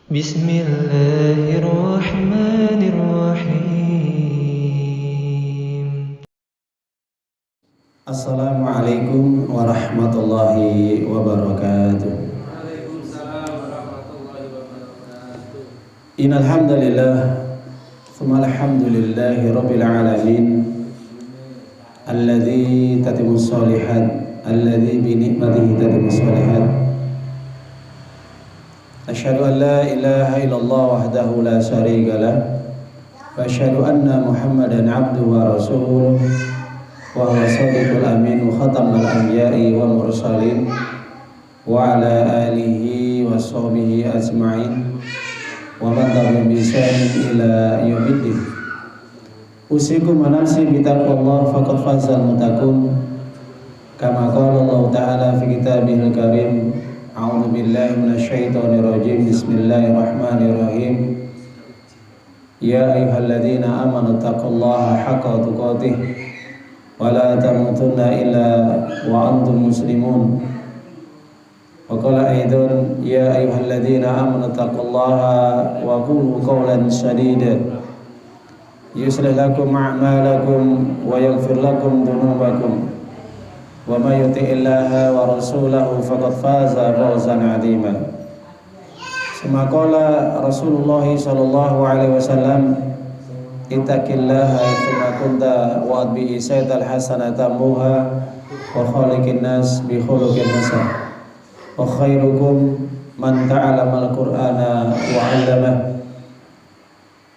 Bismillahirrahmanirrahim. Assalamualaikum warahmatullahi wabarakatuh. Waalaikumsalam warahmatullahi wabarakatuh. Innal hamdalillah, tsumma alhamdulillahi rabbil alamin. Alladzi tatimmus shalihat, alladzi bi ni'matihi tatimmus shalihat. Asyhadu an la ilaha illallah wahdahu la syarika lah, wa asyhadu anna Muhammadan abduhu wa rasuluh. Wa huwa shadiqul amin wa khatamul anbiya'i wal mursalin wa ala alihi wa sahbihi ajma'in wa man tabi'ahum bi ihsanin ila yaumiddin. Usikum wa nafsi bi taqwallah faqad fazal muttaqun kama qala Allah ta'ala fi kitabihil karim. A'udzu billahi minasyaitonir rajim. Bismillahirrahmanirrahim. Ya ayyuhalladzina amanu taqullaha haqqa tuqatih wa la tamutunna illa wa antum muslimun. Wa qala aidan ya ayyuhalladzina amanu taqullaha wa qulu qawlan sadida yuslih lakum a'malakum wa yaghfir lakum dhunubakum wa may yuti'illaha wa rasulahu faqad faza fawzan 'azima. Semaqala Rasulullah sallallahu alaihi wasallam, ittaqillaha tsumma kunta wa bi isatal hasanata muha wa khaliqin nas bi khuluqin hasan wa khairukum man ta'allama al-Qur'ana wa 'allama.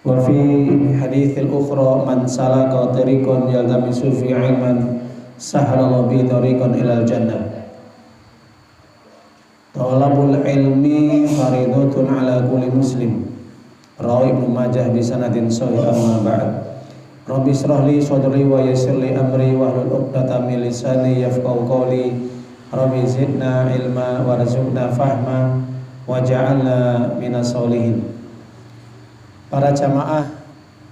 Wa fi haditsil ukhra man salaka tariqan yaltamisu fi 'ilman sahalallahu bi tariqan ilal jannah. Talabul ilmi faridatun ala kulli muslim. Rawi Ibnu Majah bi sanadin sahih. Amma ba'd. Rabbi shrah li sadri wa yassir li amri wahlul 'uqdatam min lisani yafqahu qawli. Rabbi zidna ilma warzuqna fahma waj'alna minas sholihin. Para jamaah,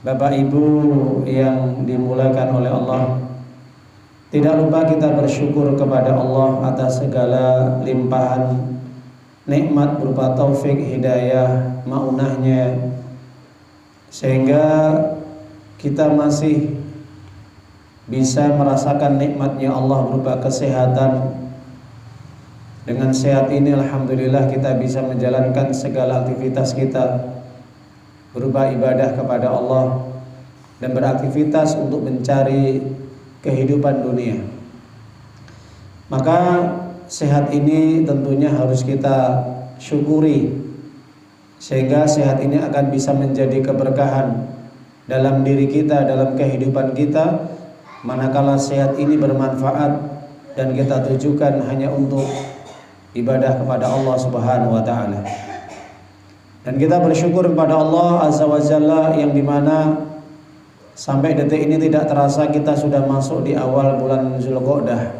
Bapak Ibu yang dimuliakan oleh Allah, tidak lupa kita bersyukur kepada Allah atas segala limpahan nikmat berupa taufik, hidayah, maunahnya, sehingga kita masih bisa merasakan nikmatnya Allah berupa kesehatan. Dengan sehat ini alhamdulillah kita bisa menjalankan segala aktivitas kita berupa ibadah kepada Allah dan beraktivitas untuk mencari kehidupan dunia. Maka sehat ini tentunya harus kita syukuri, sehingga sehat ini akan bisa menjadi keberkahan dalam diri kita, dalam kehidupan kita, manakala sehat ini bermanfaat dan kita tujukan hanya untuk ibadah kepada Allah Subhanahu wa taala. Dan kita bersyukur kepada Allah Azza wa Jalla yang dimana sampai detik ini tidak terasa kita sudah masuk di awal bulan Zulqa'dah.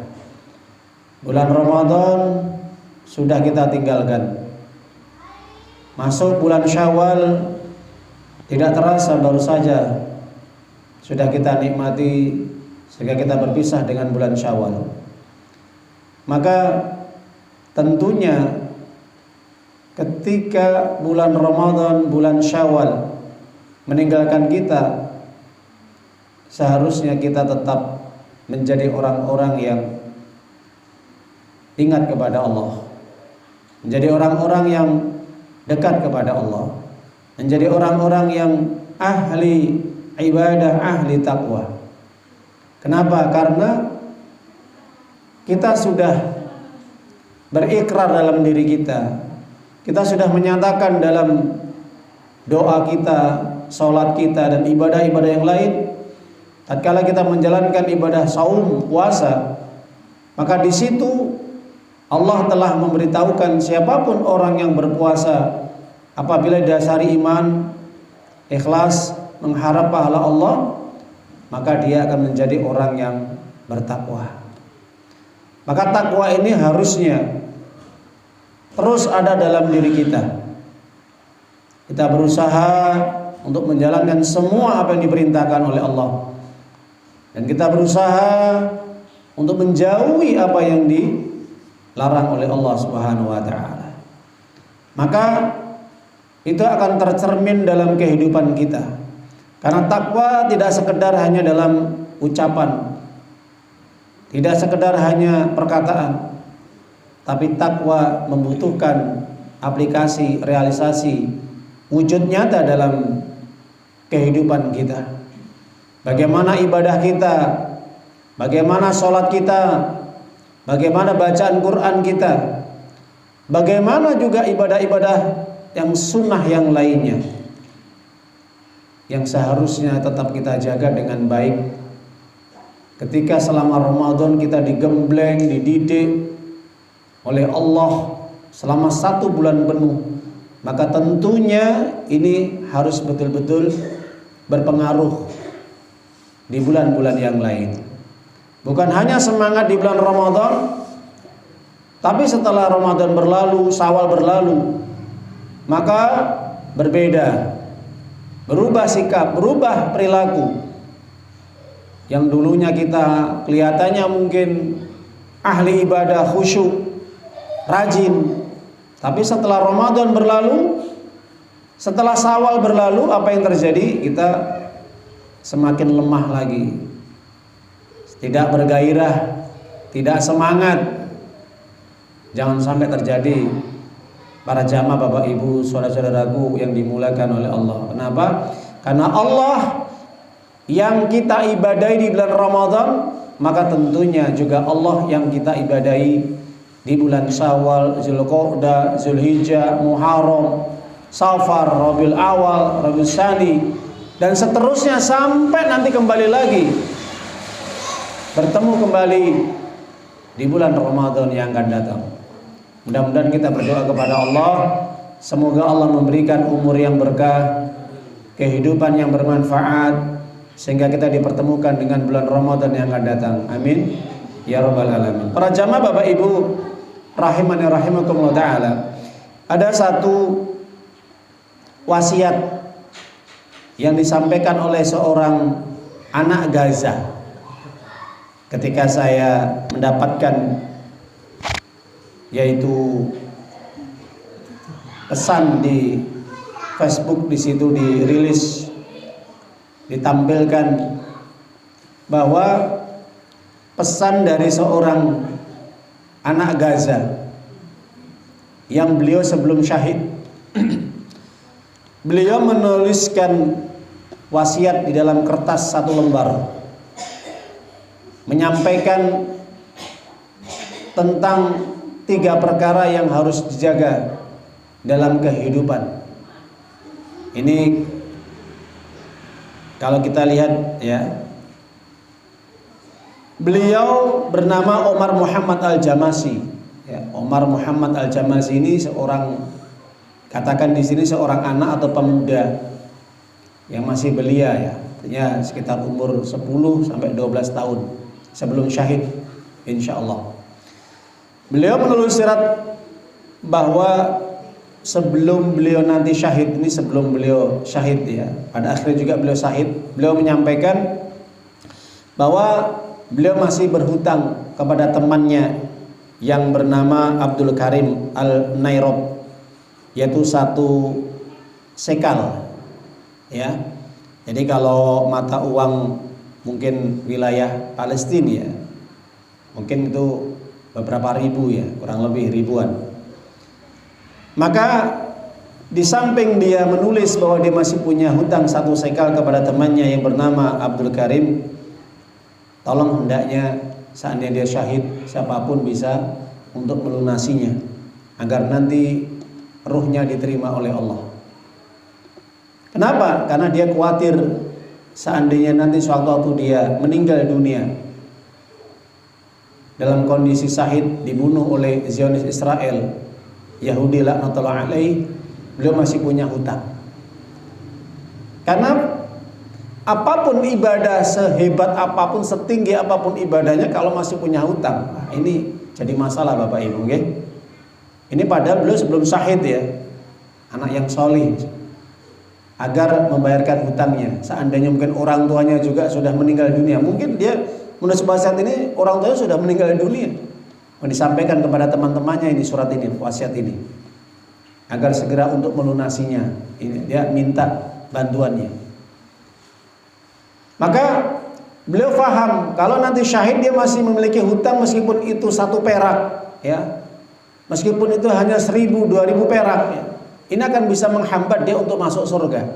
Bulan Ramadan sudah kita tinggalkan. Masuk bulan Syawal tidak terasa baru saja sudah kita nikmati sehingga kita berpisah dengan bulan Syawal. Maka tentunya ketika bulan Ramadan, bulan Syawal meninggalkan kita, seharusnya kita tetap menjadi orang-orang yang ingat kepada Allah, menjadi orang-orang yang dekat kepada Allah, menjadi orang-orang yang ahli ibadah, ahli takwa. Kenapa? Karena kita sudah berikrar dalam diri kita, kita sudah menyatakan dalam doa kita, salat kita, dan ibadah-ibadah yang lain. Tatkala kita menjalankan ibadah saum, puasa, maka di situ Allah telah memberitahukan siapapun orang yang berpuasa apabila dasari iman, ikhlas, mengharap pahala Allah, maka dia akan menjadi orang yang bertakwa. Maka takwa ini harusnya terus ada dalam diri kita. Kita berusaha untuk menjalankan semua apa yang diperintahkan oleh Allah, dan kita berusaha untuk menjauhi apa yang dilarang oleh Allah Subhanahu wa taala. Maka itu akan tercermin dalam kehidupan kita. Karena takwa tidak sekedar hanya dalam ucapan, tidak sekedar hanya perkataan, tapi takwa membutuhkan aplikasi, realisasi, wujud nyata dalam kehidupan kita. Bagaimana ibadah kita, bagaimana sholat kita, bagaimana bacaan Quran kita, bagaimana juga ibadah-ibadah yang sunnah yang lainnya, yang seharusnya tetap kita jaga dengan baik. Ketika selama Ramadan kita digembleng, dididik oleh Allah selama 1 bulan penuh, maka tentunya ini harus betul-betul berpengaruh di bulan-bulan yang lain. Bukan hanya semangat di bulan Ramadan, tapi setelah Ramadan berlalu, Syawal berlalu, maka berbeda, berubah sikap, berubah perilaku. Yang dulunya kita kelihatannya mungkin ahli ibadah, khusyuk, rajin, tapi setelah Ramadan berlalu, setelah Syawal berlalu, apa yang terjadi? Kita semakin lemah lagi, tidak bergairah, tidak semangat. Jangan sampai terjadi para jamaah, Bapak Ibu, saudara-saudaraku yang dimuliakan oleh Allah. Kenapa? Karena Allah yang kita ibadahi di bulan Ramadan, maka tentunya juga Allah yang kita ibadahi di bulan Syawal, Zulqa'dah, Zulhijjah, Muharram, Safar, Rabiul Awal, Rabiul Tsani, dan seterusnya sampai nanti kembali lagi bertemu kembali di bulan Ramadan yang akan datang. Mudah-mudahan kita berdoa kepada Allah, semoga Allah memberikan umur yang berkah, kehidupan yang bermanfaat, sehingga kita dipertemukan dengan bulan Ramadan yang akan datang. Amin ya rabbal alamin. Para jamaah Bapak Ibu rahimani rahimakumullah taala, ada satu wasiat yang disampaikan oleh seorang anak Gaza ketika saya mendapatkan, yaitu pesan di Facebook. Di situ dirilis, ditampilkan bahwa pesan dari seorang anak Gaza yang beliau sebelum syahid beliau menuliskan wasiat di dalam kertas 1 lembar, menyampaikan tentang 3 perkara yang harus dijaga dalam kehidupan. Ini kalau kita lihat ya, beliau bernama Omar Muhammad Al-Jamasi. Ya, Omar Muhammad Al-Jamasi ini seorang, katakan di sini seorang anak atau pemuda yang masih belia ya, artinya sekitar umur 10 sampai 12 tahun sebelum syahid insyaallah. Beliau menulis surat bahwa sebelum beliau nanti syahid, ini sebelum beliau syahid ya, pada akhirnya juga beliau syahid, beliau menyampaikan bahwa beliau masih berhutang kepada temannya yang bernama Abdul Karim Al-Nairob, yaitu 1 sekal ya. Jadi kalau mata uang mungkin wilayah Palestina ya, mungkin itu beberapa ribu ya, kurang lebih ribuan. Maka di samping dia menulis bahwa dia masih punya hutang 1 sekal kepada temannya yang bernama Abdul Karim, tolong hendaknya seandainya dia syahid, siapapun bisa untuk melunasinya agar nanti ruhnya diterima oleh Allah. Kenapa? Karena dia khawatir seandainya nanti suatu waktu dia meninggal dunia dalam kondisi syahid, dibunuh oleh Zionis Israel, Yahudi laknatullah alaih, beliau masih punya hutang. Karena apapun ibadah, sehebat apapun, setinggi apapun ibadahnya, kalau masih punya hutang, nah, ini jadi masalah Bapak Ibu. Okay? Ini padahal beliau sebelum syahid ya, anak yang solih, agar membayarkan hutangnya. Seandainya mungkin orang tuanya juga sudah meninggal dunia, mungkin dia menulis wasiat ini, orang tuanya sudah meninggal dunia, disampaikan kepada teman-temannya ini surat ini, wasiat ini, agar segera untuk melunasinya. Ini dia minta bantuannya. Maka beliau faham kalau nanti syahid dia masih memiliki hutang meskipun itu 1 perak, ya. Meskipun itu hanya 1.000, 2.000 perak, ya. Ini akan bisa menghambat dia untuk masuk surga.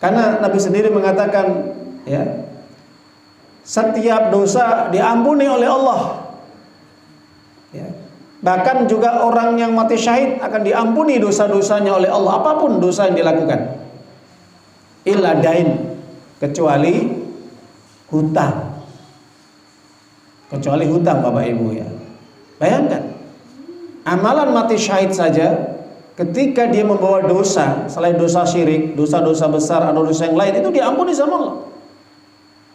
Karena Nabi sendiri mengatakan, ya, setiap dosa diampuni oleh Allah. Ya. Bahkan juga orang yang mati syahid akan diampuni dosa-dosanya oleh Allah, apapun dosa yang dilakukan. Illa dain, kecuali hutang. Kecuali hutang, Bapak Ibu, ya. Bayangkan, amalan mati syahid saja, ketika dia membawa dosa selain dosa syirik, dosa-dosa besar atau dosa yang lain, itu diampuni sama Allah.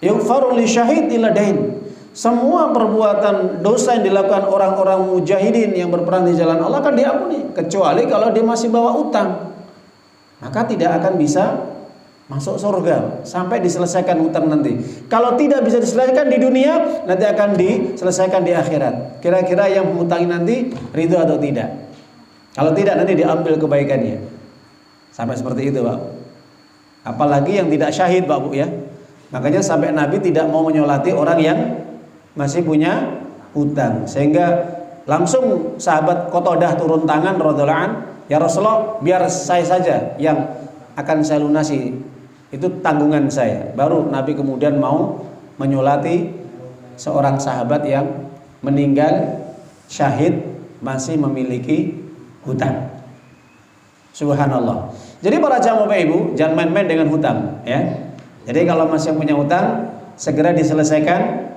Yughfaru li syahid illa dain. Semua perbuatan dosa yang dilakukan orang-orang mujahidin yang berperang di jalan Allah akan diampuni, kecuali kalau dia masih bawa utang. Maka tidak akan bisa masuk surga sampai diselesaikan hutang nanti. Kalau tidak bisa diselesaikan di dunia, nanti akan diselesaikan di akhirat. Kira-kira yang menghutangi nanti ridho atau tidak? Kalau tidak, nanti diambil kebaikannya. Sampai seperti itu, Pak. Apalagi yang tidak syahid, Pak Bu, ya. Makanya sampai Nabi tidak mau menyolati orang yang masih punya hutang, sehingga langsung sahabat Qatadah turun tangan radhiyallahu an, ya Rasulullah, biar saya saja yang akan saya lunasi, itu tanggungan saya. Baru Nabi kemudian mau menyolati seorang sahabat yang meninggal syahid masih memiliki hutang. Subhanallah. Jadi para jamaah Bapak Ibu, jangan main-main dengan hutang, ya. Jadi kalau masih punya hutang, segera diselesaikan.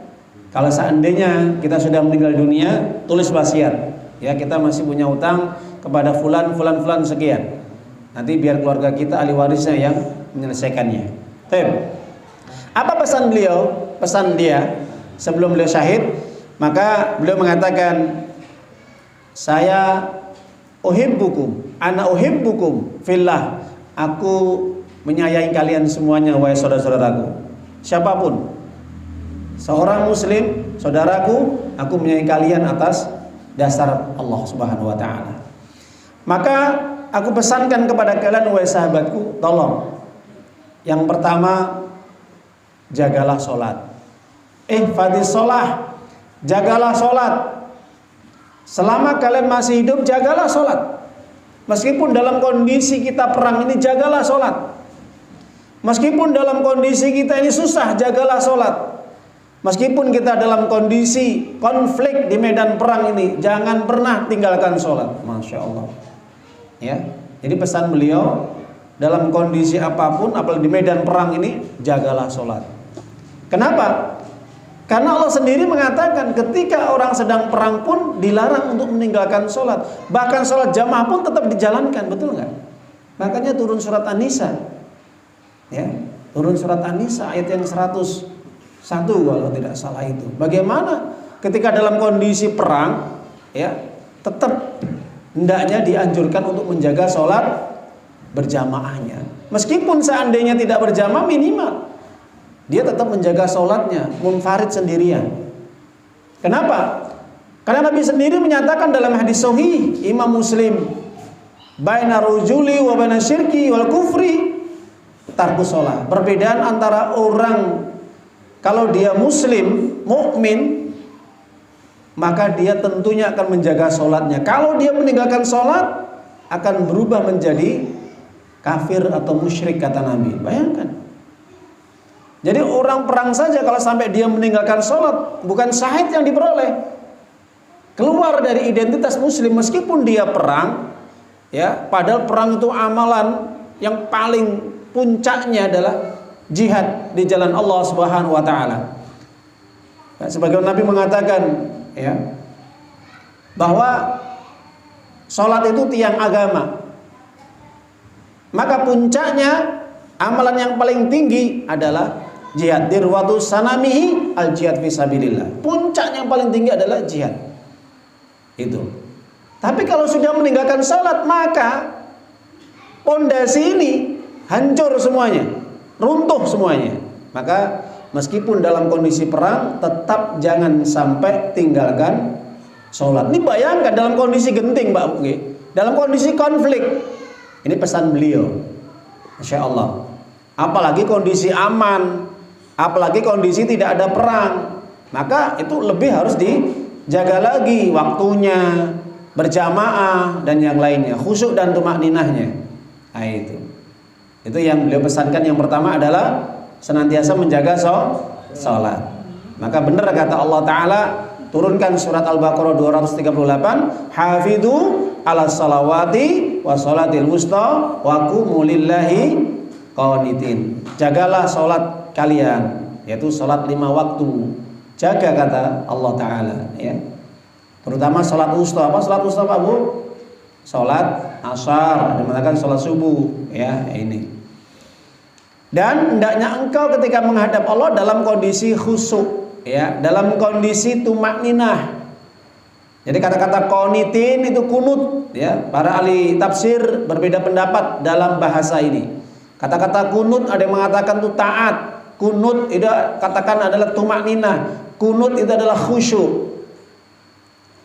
Kalau seandainya kita sudah meninggal dunia, tulis wasiat. Ya, kita masih punya hutang kepada fulan sekian. Nanti biar keluarga kita ahli warisnya yang menyelesaikannya. Baik. Apa pesan beliau? Pesan dia sebelum beliau syahid, maka beliau mengatakan, saya uhibbukum, ana uhibbukum fillah. Aku menyayangi kalian semuanya, wahai saudara-saudaraku. Siapapun, seorang muslim, saudaraku, aku menyayangi kalian atas dasar Allah Subhanahu wa taala. Maka aku pesankan kepada kalian, wahai sahabatku, tolong. Yang pertama, jagalah sholat. Ihfadis sholah, jagalah sholat. Selama kalian masih hidup, jagalah sholat. Meskipun dalam kondisi kita perang ini, jagalah sholat. Meskipun dalam kondisi kita ini susah, jagalah sholat. Meskipun kita dalam kondisi konflik di medan perang ini, jangan pernah tinggalkan sholat. Masya Allah. Ya, jadi pesan beliau, dalam kondisi apapun, apalagi di medan perang ini, jagalah sholat. Kenapa? Karena Allah sendiri mengatakan ketika orang sedang perang pun dilarang untuk meninggalkan sholat. Bahkan sholat jamaah pun tetap dijalankan, betul nggak? Makanya turun surat An-Nisa, ya, turun surat An-Nisa ayat yang 101 kalau tidak salah itu. Bagaimana ketika dalam kondisi perang, ya, tetap hendaknya dianjurkan untuk menjaga sholat berjamaahnya. Meskipun seandainya tidak berjamaah, minimal dia tetap menjaga sholatnya munfarid sendirian. Kenapa? Karena Nabi sendiri menyatakan dalam hadis sahih Imam Muslim, baina rujuli wa baina syirki wal kufri tarkus sholat. Perbedaan antara orang kalau dia muslim, mukmin, maka dia tentunya akan menjaga sholatnya. Kalau dia meninggalkan sholat, akan berubah menjadi kafir atau musyrik, kata Nabi. Bayangkan. Jadi orang perang saja kalau sampai dia meninggalkan sholat, bukan syahid yang diperoleh, keluar dari identitas muslim meskipun dia perang, ya. Padahal perang itu amalan yang paling puncaknya adalah jihad di jalan Allah Subhanahu wa taala. Sebagian Nabi mengatakan, ya, bahwa sholat itu tiang agama. Maka puncaknya amalan yang paling tinggi adalah jihad. Dirwatu sanamihi al jihad fisabilillah. Puncak yang paling tinggi adalah jihad. Itu. Tapi kalau sudah meninggalkan sholat, maka pondasi ini hancur semuanya, runtuh semuanya. Maka meskipun dalam kondisi perang, tetap jangan sampai tinggalkan sholat. Ini bayangkan dalam kondisi genting, Mbak Buki. dalam kondisi konflik. Ini pesan beliau. Masya Allah. Apalagi kondisi aman, apalagi kondisi tidak ada perang, maka itu lebih harus dijaga lagi waktunya, berjamaah dan yang lainnya, khusyuk dan tumakninahnya. Nah, itu yang beliau pesankan. Yang pertama adalah senantiasa menjaga sholat. Maka benar kata Allah Ta'ala, turunkan surat Al-Baqarah 238, hafidhu ala salawati wa sholatil wusta wa qumu lillahi qanitin. Jagalah sholat kalian, yaitu sholat 5 waktu. Jaga kata Allah Ta'ala, ya. Terutama sholat wusta. Apa sholat wusta Pak Bu? Sholat asar, dimanakan sholat subuh, ya ini. Dan hendaknya engkau ketika menghadap Allah dalam kondisi khusyuk, ya, dalam kondisi tumakninah. Jadi kata-kata qanitin itu kunut, ya. Para ahli tafsir berbeda pendapat dalam bahasa ini. Kata-kata kunut ada yang mengatakan itu taat, kunut itu katakan adalah tumakninah, kunut itu adalah khusyuk.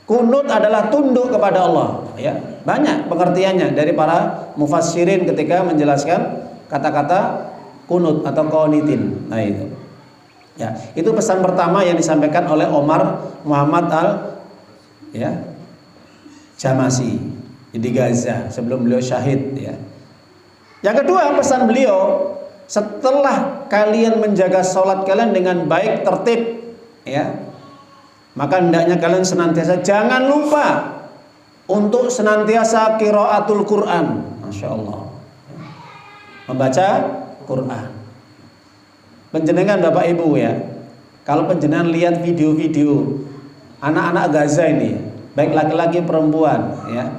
Kunut adalah tunduk kepada Allah, ya. Banyak pengertiannya dari para mufassirin ketika menjelaskan kata-kata kunut atau qanitin. Nah, itu. Ya, itu pesan pertama yang disampaikan oleh Omar Muhammad Jamasi di Gaza sebelum beliau syahid, ya. Yang kedua, pesan beliau, setelah kalian menjaga sholat kalian dengan baik, tertib, ya, maka hendaknya kalian senantiasa jangan lupa untuk senantiasa qiraatul Quran. Masya Allah, membaca Quran. Penjenengan Bapak Ibu, ya, kalau penjenengan lihat video-video anak-anak Gaza ini, baik laki-laki perempuan, ya,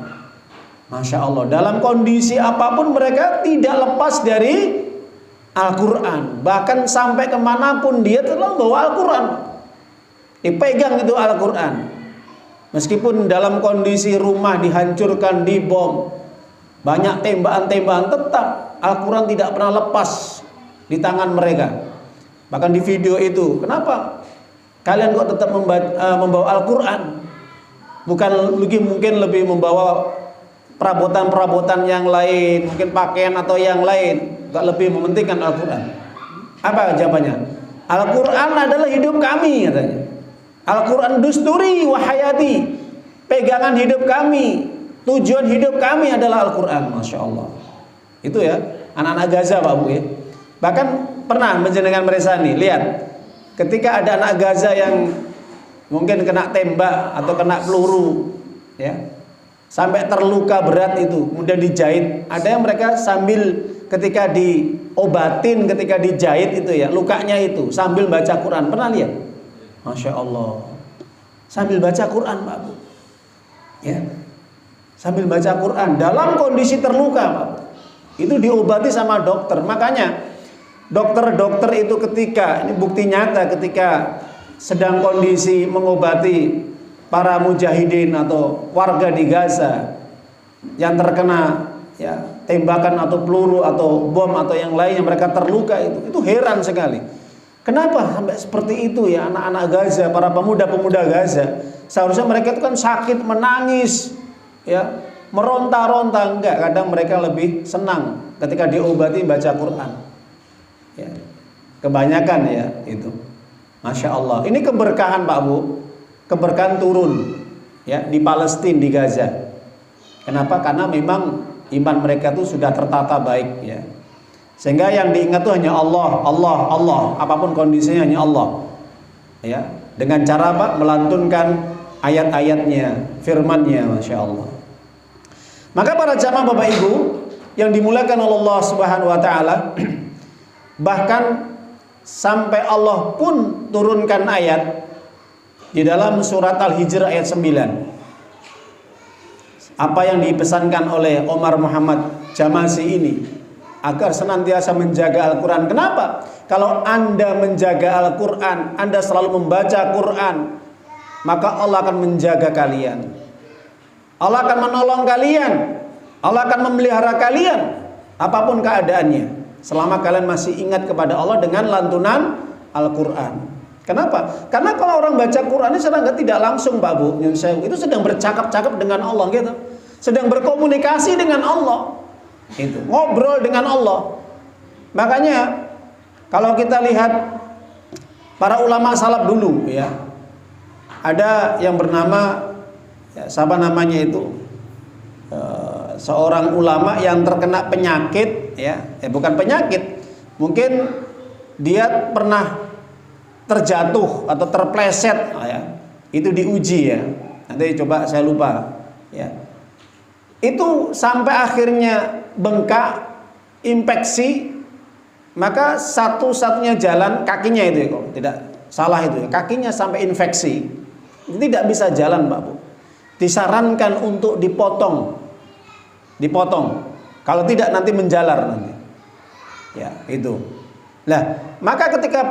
Masya Allah, dalam kondisi apapun mereka tidak lepas dari Al-Quran. Bahkan sampai kemanapun dia telah membawa Al-Quran, dipegang itu Al-Quran. Meskipun dalam kondisi rumah dihancurkan, dibom, banyak tembakan-tembakan, tetap Al-Quran tidak pernah lepas di tangan mereka. Bahkan di video itu, kenapa kalian kok tetap membawa Al-Quran? Bukan mungkin lebih membawa perabotan-perabotan yang lain, mungkin pakaian atau yang lain, gak lebih mementingkan Al-Quran. Apa jawabannya? Al-Quran adalah hidup kami, katanya. Al-Quran dusturi wa hayati, pegangan hidup kami, tujuan hidup kami adalah Al-Quran. Masya Allah. Itu, ya, anak-anak Gaza Pak Bu, ya. Bahkan pernah menjenengan mereka nih, lihat ketika ada anak Gaza yang mungkin kena tembak atau kena peluru, ya, sampai terluka berat itu, kemudian dijahit. Ada yang mereka sambil ketika diobatin, ketika dijahit itu, ya, lukanya itu sambil baca Quran. Pernah lihat? Masya Allah, sambil baca Quran Pak Bu, ya, sambil baca Quran dalam kondisi terluka Pak Bu. Itu diobati sama dokter. Makanya dokter-dokter itu ketika, ini bukti nyata, ketika sedang kondisi mengobati para mujahidin atau warga di Gaza yang terkena, ya, tembakan atau peluru atau bom atau yang lainnya, mereka terluka, itu heran sekali. Kenapa sampai seperti itu, ya, anak-anak Gaza, para pemuda-pemuda Gaza? Seharusnya mereka itu kan sakit, menangis, ya, meronta-ronta. Enggak, kadang mereka lebih senang ketika diobati baca Quran, ya. Kebanyakan, ya, itu. Masya Allah. Ini keberkahan Pak Bu, keberkahan turun, ya, di Palestina, di Gaza. Kenapa? Karena memang iman mereka itu sudah tertata baik, ya. Sehingga yang diingat itu hanya Allah, Allah, Allah. Apapun kondisinya hanya Allah, ya. Dengan cara apa? Melantunkan ayat-ayatnya, firman-Nya, Masya Allah. Maka para jamaah Bapak Ibu yang dimuliakan oleh Allah Subhanahu wa taala, bahkan sampai Allah pun turunkan ayat di dalam surat Al-Hijr ayat 9. Apa yang dipesankan oleh Omar Muhammad Jamasi ini, agar senantiasa menjaga Al-Quran. Kenapa? Kalau Anda menjaga Al-Quran, Anda selalu membaca Quran, maka Allah akan menjaga kalian, Allah akan menolong kalian, Allah akan memelihara kalian apapun keadaannya, selama kalian masih ingat kepada Allah dengan lantunan Al-Quran. Kenapa? Karena kalau orang baca Quran ini sedang tidak langsung Pak Bu, itu sedang bercakap-cakap dengan Allah, gitu. sedang berkomunikasi dengan Allah. Itu, ngobrol dengan Allah. Makanya kalau kita lihat para ulama salaf dulu ya, ada yang bernama ya, siapa namanya itu, seorang ulama yang terkena penyakit ya, bukan penyakit, mungkin dia pernah terjatuh atau terpleset ya, itu diuji ya, nanti coba saya lupa ya, itu sampai akhirnya bengkak, infeksi, maka satu-satunya jalan kakinya itu ya, kok tidak salah itu ya, kakinya sampai infeksi, tidak bisa jalan Pak Bu, disarankan untuk dipotong, kalau tidak nanti menjalar nanti ya itu. Nah maka ketika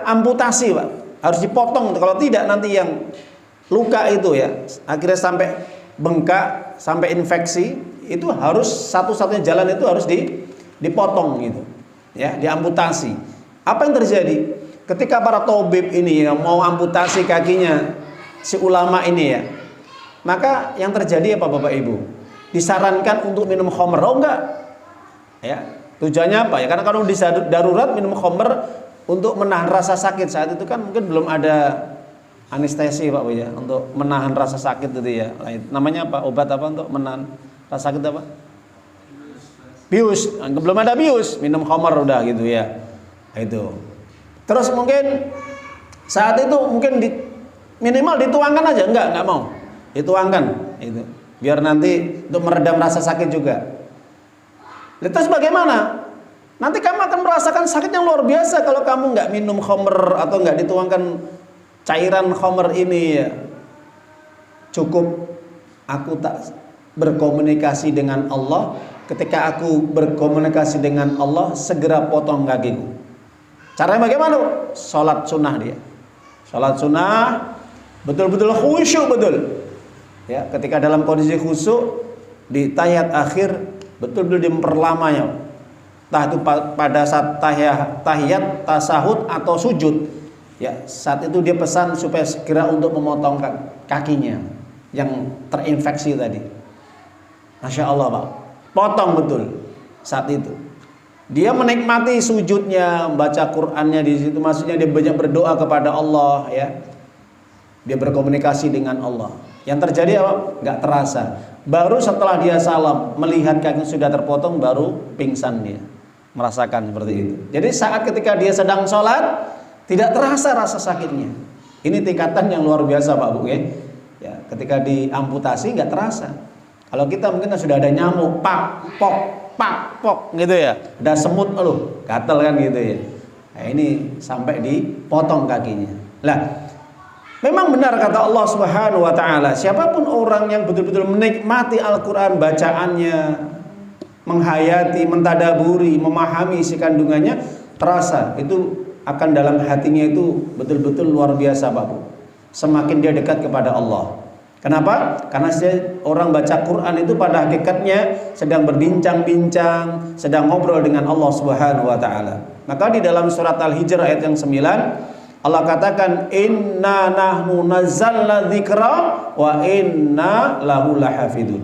amputasi Pak, harus dipotong, kalau tidak nanti yang luka itu ya akhirnya sampai bengkak, sampai infeksi, itu harus satu-satunya jalan itu harus dipotong gitu ya, diamputasi. Apa yang terjadi ketika para tabib ini yang mau amputasi kakinya si ulama ini ya, maka yang terjadi apa Bapak Ibu, disarankan untuk minum khamr. Oh enggak ya, tujuannya apa ya, karena kalau di darurat minum khamr untuk menahan rasa sakit. Saat itu kan mungkin belum ada anestesi Pak Bu ya, untuk menahan rasa sakit itu ya, namanya apa, obat apa untuk menahan rasa sakit apa, bius, belum ada bius, minum khamr udah gitu ya. Itu terus mungkin saat itu mungkin minimal dituangkan aja, enggak mau dituangkan itu, biar nanti untuk meredam rasa sakit juga. Terus bagaimana? Nanti kamu akan merasakan sakit yang luar biasa kalau kamu nggak minum khamr atau nggak dituangkan cairan khamr ini ya. Cukup aku tak berkomunikasi dengan Allah, ketika aku berkomunikasi dengan Allah segera potong kakiku. Caranya bagaimana? Sholat sunnah dia, sholat sunnah betul-betul khusyuk betul ya, ketika dalam kondisi khusyuk di tahiyat akhir betul-betul diperlamanya, entah itu pada saat tahiyat, tasahud atau sujud ya, saat itu dia pesan supaya segera untuk memotong kakinya yang terinfeksi tadi. Masya Allah Pak, potong betul saat itu. Dia menikmati sujudnya, membaca Qur'annya di situ, maksudnya dia banyak berdoa kepada Allah ya. Dia berkomunikasi dengan Allah. Yang terjadi apa? Nggak terasa. Baru setelah dia salam, melihat kaki sudah terpotong, baru pingsan dia. Merasakan seperti itu. Jadi saat ketika dia sedang sholat, tidak terasa rasa sakitnya. Ini tingkatan yang luar biasa Pak Bu ya. Ya, ketika diamputasi nggak terasa. Kalau kita mungkin sudah ada nyamuk, pak pok gitu ya, ada semut loh, gatel kan gitu ya. Nah, ini sampai dipotong kakinya. Lah, memang benar kata Allah Subhanahu wa taala, siapapun orang yang betul-betul menikmati Al-Qur'an, bacaannya, menghayati, mentadaburi, memahami isi kandungannya, terasa itu akan dalam hatinya itu betul-betul luar biasa Pak Bu. Semakin dia dekat kepada Allah. Kenapa? Karena orang baca Quran itu pada hakikatnya sedang berbincang-bincang, sedang ngobrol dengan Allah Subhanahu wa taala. Maka di dalam surat Al-Hijr ayat yang 9 Allah katakan, inna nahnu nazzalna dzikra wa inna lahu lahafidun.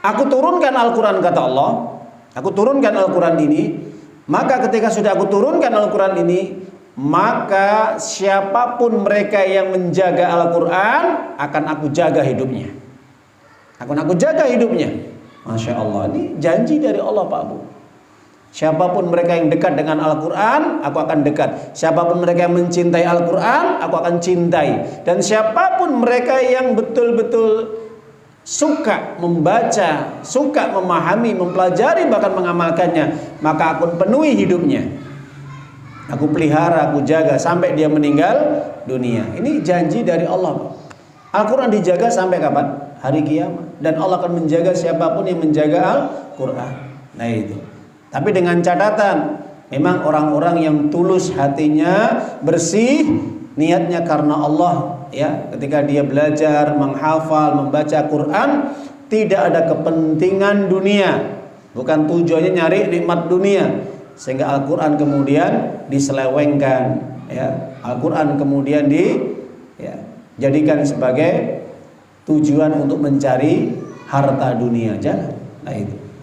Aku turunkan Al-Quran kata Allah, aku turunkan Al-Quran ini, maka ketika sudah aku turunkan Al-Quran ini, maka siapapun mereka yang menjaga Al-Quran akan aku jaga hidupnya. Akan aku jaga hidupnya. Masya Allah, ini janji dari Allah Pak Bu. Siapapun mereka yang dekat dengan Al-Quran, aku akan dekat. Siapapun mereka yang mencintai Al-Quran, aku akan cintai. Dan siapapun mereka yang betul-betul suka membaca, suka memahami, mempelajari, bahkan mengamalkannya, maka aku penuhi hidupnya. Aku pelihara, aku jaga sampai dia meninggal dunia. Ini janji dari Allah. Al-Quran dijaga sampai kapan? Hari kiamat. Dan Allah akan menjaga siapapun yang menjaga Al-Quran. Nah itu. Tapi dengan catatan, memang orang-orang yang tulus hatinya, bersih niatnya karena Allah ya. Ketika dia belajar, menghafal, membaca Quran, tidak ada kepentingan dunia. Bukan tujuannya nyari nikmat dunia. Sehingga Al-Quran kemudian diselewengkan ya. Al-Quran kemudian dijadikan sebagai tujuan untuk mencari harta dunia, jangan. Nah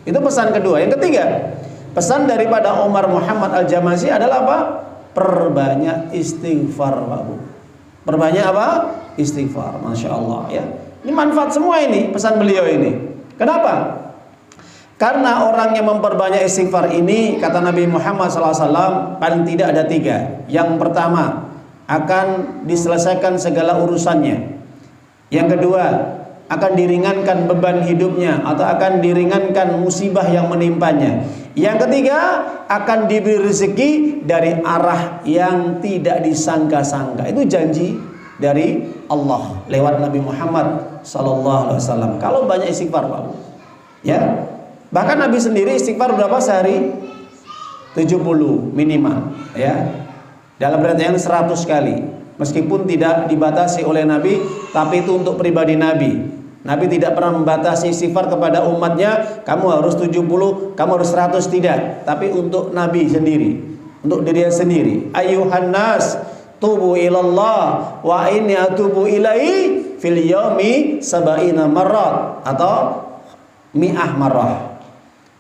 itu pesan kedua. Yang ketiga, pesan daripada Umar Muhammad Al-Jamazi adalah apa? Perbanyak istighfar, Pak Bu. Perbanyak apa? Istighfar. Masya Allah ya. Ini manfaat semua ini pesan beliau ini. Kenapa? Karena orang yang memperbanyak istighfar ini, kata Nabi Muhammad SAW, paling tidak ada 3. Yang pertama, akan diselesaikan segala urusannya. Yang kedua, akan diringankan beban hidupnya atau akan diringankan musibah yang menimpanya. Yang ketiga, akan diberi rezeki dari arah yang tidak disangka-sangka. Itu janji dari Allah lewat Nabi Muhammad SAW. Kalau banyak istighfar, Pak, ya. Bahkan Nabi sendiri istighfar berapa sehari? 70 minimal, ya. Dalam riwayat yang 100 kali. Meskipun tidak dibatasi oleh Nabi, tapi itu untuk pribadi Nabi. Nabi tidak pernah membatasi istighfar kepada umatnya, kamu harus 70, kamu harus 100, tidak. Tapi untuk Nabi sendiri, untuk dirinya sendiri. Ayuhan nas, tubu ilallah wa inni atubu ilaihi fil yaumi sab'ina marrat atau mi'ah marrah.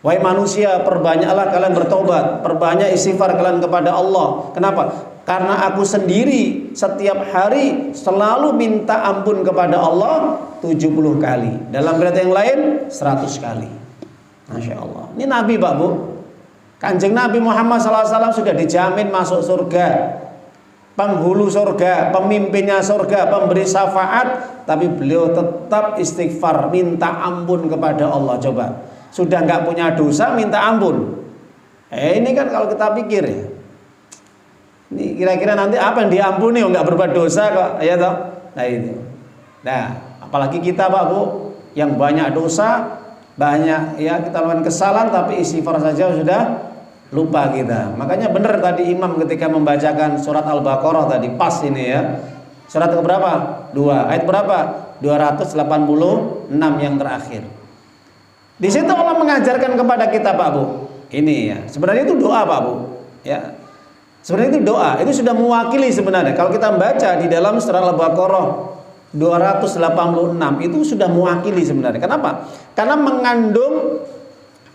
Wahai manusia, perbanyaklah kalian bertobat, perbanyak istighfar kalian kepada Allah. Kenapa? Karena aku sendiri setiap hari selalu minta ampun kepada Allah 70 kali. Dalam riwayat yang lain 100 kali. Masya Allah. Ini Nabi, Pak Bu. Kanjeng Nabi Muhammad SAW sudah dijamin masuk surga, penghulu surga, pemimpinnya surga, pemberi syafaat. Tapi beliau tetap istighfar, minta ampun kepada Allah. Coba, sudah nggak punya dosa minta ampun. Ini kan kalau kita pikir ya, ini kira-kira nanti apa yang diampuni? Nggak berbuat dosa kok, ya toh? Nah itu. Nah, apalagi kita, Pak Bu, yang banyak dosa, banyak ya kita lakukan kesalahan, tapi istighfar saja sudah lupa kita. Makanya benar tadi Imam ketika membacakan surat Al-Baqarah tadi, pas ini ya. Surat berapa? 2. Ayat berapa? 286 yang terakhir. Di situ Allah mengajarkan kepada kita, Pak Bu. Ini ya. Sebenarnya itu doa, Pak Bu. Ya. Sebenarnya itu doa, itu sudah mewakili sebenarnya. Kalau kita baca di dalam surah Al-Baqarah 286 itu sudah mewakili sebenarnya. Kenapa? Karena mengandung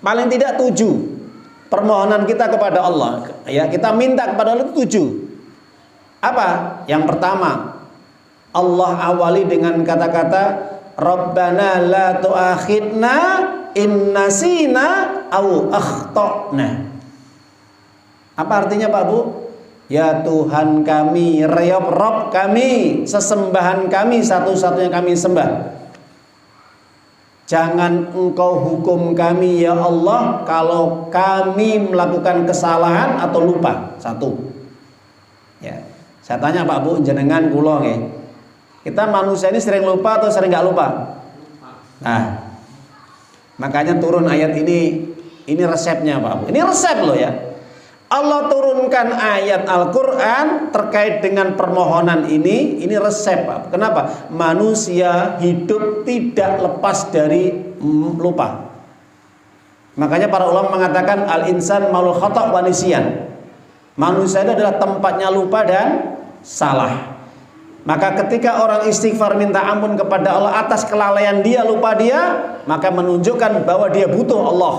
paling tidak 7 permohonan kita kepada Allah. Ya, kita minta kepada Allah itu 7. Apa? Yang pertama, Allah awali dengan kata-kata Rabbana la tu'akhidna in nasina au akhtana. Apa artinya, Pak Bu? Ya Tuhan kami, Rob kami, sesembahan kami, satu-satunya kami sembah. Jangan engkau hukum kami ya Allah kalau kami melakukan kesalahan atau lupa. 1. Ya. Saya tanya Pak Bu, jenengan kula nggih. Kita manusia ini sering lupa atau sering nggak lupa? Nah, makanya turun ayat ini resepnya, Pak Bu. Ini resep loh ya. Allah turunkan ayat Al-Quran terkait dengan permohonan ini resep, Pak. Kenapa? Manusia hidup tidak lepas dari lupa. Makanya para ulama mengatakan al-insan maulul khata' wa nisyan. Manusia itu adalah tempatnya lupa dan salah. Maka ketika orang istighfar minta ampun kepada Allah atas kelalaian dia, lupa dia, maka menunjukkan bahwa dia butuh Allah.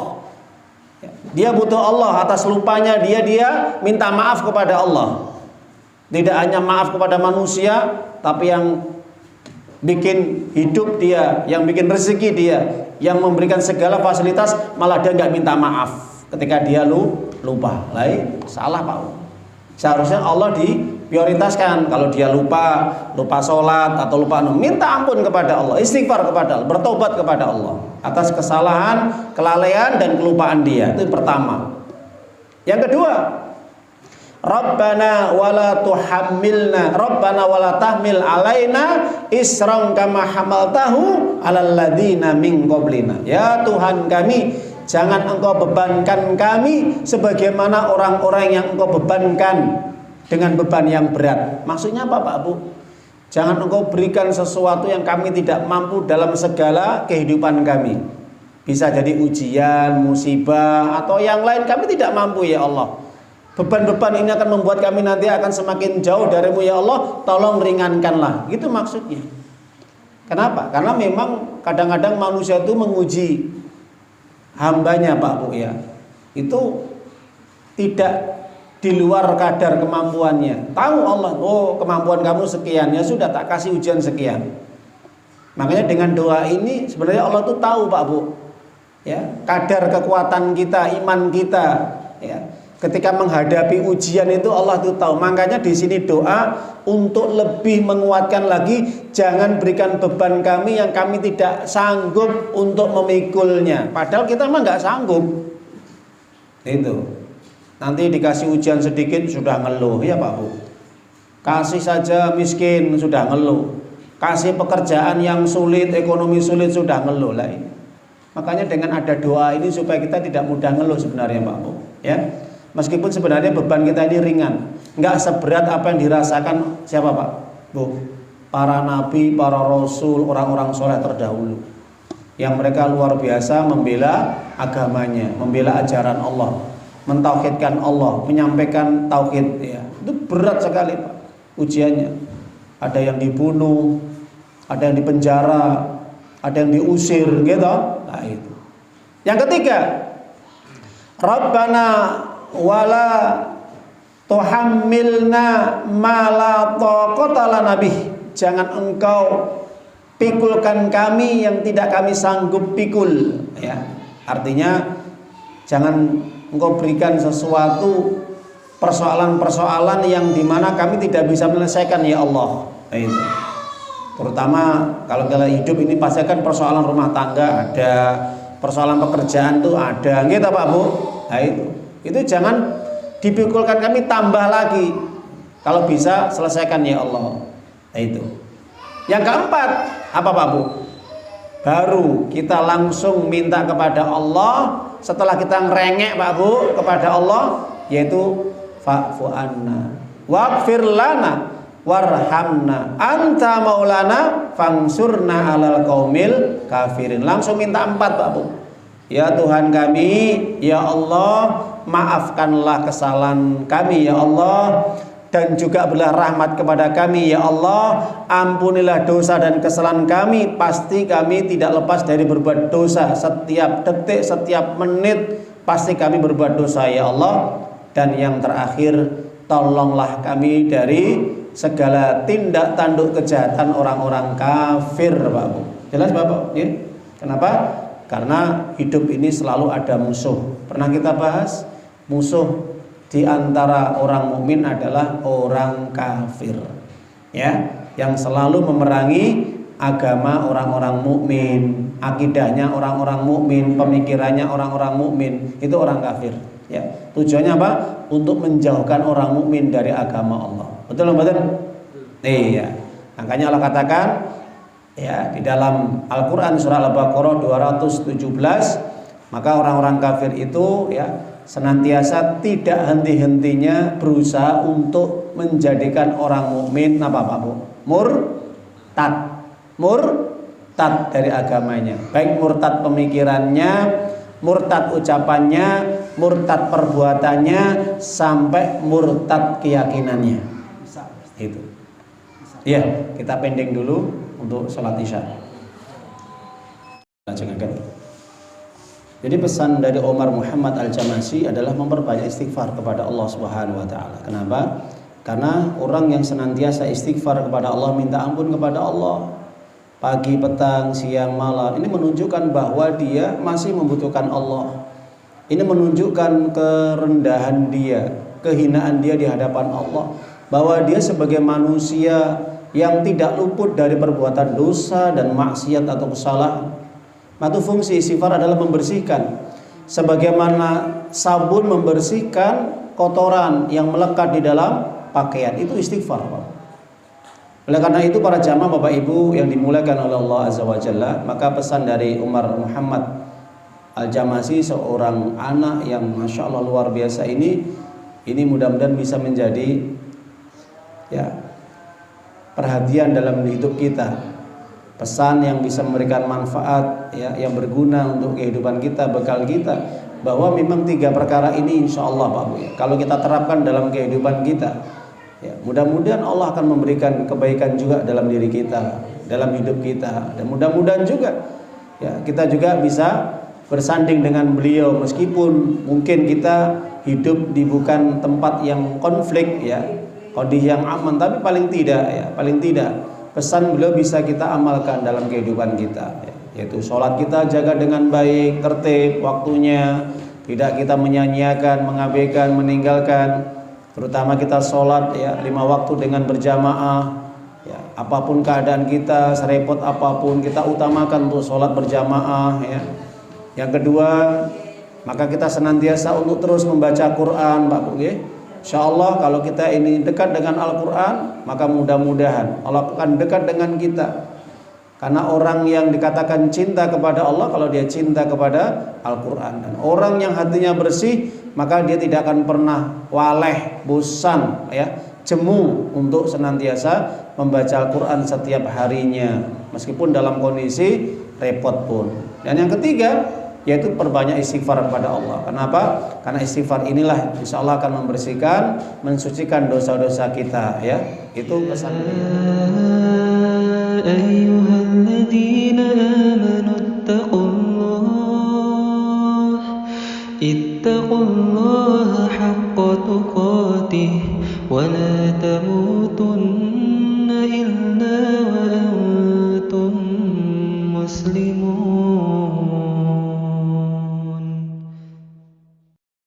Dia butuh Allah atas lupanya dia minta maaf kepada Allah. Tidak hanya maaf kepada manusia, tapi yang bikin hidup dia, yang bikin rezeki dia, yang memberikan segala fasilitas, malah dia nggak minta maaf ketika dia lupa. Lain salah, Pak. Seharusnya Allah diprioritaskan. Kalau dia lupa sholat atau lupa minta ampun kepada Allah, istighfar kepada Allah, bertobat kepada Allah atas kesalahan, kelalaian dan kelupaan dia. Itu pertama. Yang kedua, Rabbana wala tuhammilna, Rabbana wala tahmil alaina isran kama hamaltahu alal ladzina min qablina. Ya Tuhan kami, jangan engkau bebankan kami sebagaimana orang-orang yang engkau bebankan dengan beban yang berat. Maksudnya apa, Pak Bu? Jangan engkau berikan sesuatu yang kami tidak mampu dalam segala kehidupan kami. Bisa jadi ujian, musibah, atau yang lain kami tidak mampu ya Allah. Beban-beban ini akan membuat kami nanti akan semakin jauh darimu ya Allah. Tolong ringankanlah. Gitu maksudnya. Kenapa? Karena memang kadang-kadang manusia itu menguji hambanya Pak Bu ya. Itu tidak di luar kadar kemampuannya. Tahu Allah, oh kemampuan kamu sekian, ya sudah tak kasih ujian sekian. Makanya dengan doa ini sebenarnya Allah tuh tahu Pak Bu, ya kadar kekuatan kita, iman kita, ya. Ketika menghadapi ujian itu Allah tuh tahu. Makanya di sini doa untuk lebih menguatkan lagi, jangan berikan beban kami yang kami tidak sanggup untuk memikulnya. Padahal kita mah nggak sanggup. Itu. Nanti dikasih ujian sedikit sudah ngeluh ya Pak Bu. Kasih saja miskin sudah ngeluh. Kasih pekerjaan yang sulit, ekonomi sulit sudah ngeluh lah ini. Makanya dengan ada doa ini supaya kita tidak mudah ngeluh sebenarnya Pak Bu, ya. Meskipun sebenarnya beban kita ini ringan, nggak seberat apa yang dirasakan siapa Pak Bu? Para nabi, para rasul, orang-orang soleh terdahulu, yang mereka luar biasa membela agamanya, membela ajaran Allah, mentauhidkan Allah, menyampaikan tauhid, ya. Itu berat sekali Pak ujiannya. Ada yang dibunuh, ada yang dipenjara, ada yang diusir, gitu. Nah itu. Yang ketiga, Rabbana wala tuhammilna ma la taqata lana bih. Jangan engkau pikulkan kami yang tidak kami sanggup pikul, ya. Artinya jangan engkau berikan sesuatu persoalan-persoalan yang dimana kami tidak bisa menyelesaikan ya Allah. Nah, itu. Terutama kalau kita hidup ini pasti kan persoalan rumah tangga ada, persoalan pekerjaan tuh ada, gitu Pak Bu. Nah itu jangan dipikulkan kami, tambah lagi. Kalau bisa selesaikan ya Allah. Nah itu. Yang keempat apa Pak Bu? Baru kita langsung minta kepada Allah setelah kita ngerengek Pak Bu kepada Allah, yaitu fa'fu anna waghfir lana warhamna anta maulana fangsurna alal qaumil kafirin. Langsung minta 4 Pak Bu. Ya Tuhan kami, ya Allah, maafkanlah kesalahan kami ya Allah, dan juga berilah rahmat kepada kami ya Allah. Ampunilah dosa dan kesalahan kami. Pasti kami tidak lepas dari berbuat dosa. Setiap detik, setiap menit pasti kami berbuat dosa ya Allah. Dan yang terakhir, tolonglah kami dari segala tindak tanduk kejahatan orang-orang kafir Pak Bu. Jelas Bapak? Ya? Kenapa? Karena hidup ini selalu ada musuh. Pernah kita bahas, musuh di antara orang mukmin adalah orang kafir, ya, yang selalu memerangi agama orang-orang mukmin, akidahnya orang-orang mukmin, pemikirannya orang-orang mukmin, itu orang kafir, ya. Tujuannya apa? Untuk menjauhkan orang mukmin dari agama Allah. Betul betul? Iya. Makanya Allah katakan, ya, di dalam Al-Qur'an surah Al-Baqarah 217, maka orang-orang kafir itu, ya, senantiasa tidak henti-hentinya berusaha untuk menjadikan orang mukmin apa Pak Bu? Murtad dari agamanya. Baik murtad pemikirannya, murtad ucapannya, murtad perbuatannya, sampai murtad keyakinannya. Itu. Iya, kita pending dulu untuk sholat isya. Jadi pesan dari Omar Muhammad Al-Jamasi adalah memperbanyak istighfar kepada Allah Subhanahu wa taala. Kenapa? Karena orang yang senantiasa istighfar kepada Allah, minta ampun kepada Allah pagi, petang, siang, malam, ini menunjukkan bahwa dia masih membutuhkan Allah. Ini menunjukkan kerendahan dia, kehinaan dia di hadapan Allah, bahwa dia sebagai manusia yang tidak luput dari perbuatan dosa dan maksiat atau kesalahan. Maka fungsi istighfar adalah membersihkan, sebagaimana sabun membersihkan kotoran yang melekat di dalam pakaian, itu istighfar. Oleh karena itu para jamaah Bapak Ibu yang dimuliakan oleh Allah Azza wa Jalla, maka pesan dari Umar Muhammad Al-Jamasi, seorang anak yang Masya Allah luar biasa ini mudah-mudahan bisa menjadi, ya, perhatian dalam hidup kita. Pesan yang bisa memberikan manfaat, ya, yang berguna untuk kehidupan kita, bekal kita, bahwa memang 3 perkara ini insya Allah Pak Bu, ya, kalau kita terapkan dalam kehidupan kita, ya, mudah-mudahan Allah akan memberikan kebaikan juga dalam diri kita. dalam hidup kita. Dan mudah-mudahan juga ya kita juga bisa bersanding dengan beliau, meskipun mungkin kita hidup di bukan tempat yang konflik ya, kondisi yang aman, tapi paling tidak pesan beliau bisa kita amalkan dalam kehidupan kita ya. Yaitu sholat kita jaga dengan baik, tertib waktunya, tidak kita menyanyiakan, mengabaikan, meninggalkan. Terutama kita sholat ya 5 waktu dengan berjamaah ya. Apapun keadaan kita, serepot apapun, kita utamakan untuk sholat berjamaah ya. Yang kedua, maka kita senantiasa untuk terus membaca Quran, Pak Bu ya. Insyaallah kalau kita ini dekat dengan Al-Quran, maka mudah-mudahan Allah akan dekat dengan kita. Karena orang yang dikatakan cinta kepada Allah kalau dia cinta kepada Al-Quran. Dan orang yang hatinya bersih, maka dia tidak akan pernah waleh, bosan ya, jemu untuk senantiasa membaca Al-Quran setiap harinya, meskipun dalam kondisi repot pun. Dan yang ketiga, yaitu perbanyak istighfar kepada Allah. Kenapa? Karena istighfar inilah insya Allah akan membersihkan, mensucikan dosa-dosa kita ya. Itu pesan ayyuhalladzina amanu ittaqullaha haqqa tuqatih wa la tamutunna illa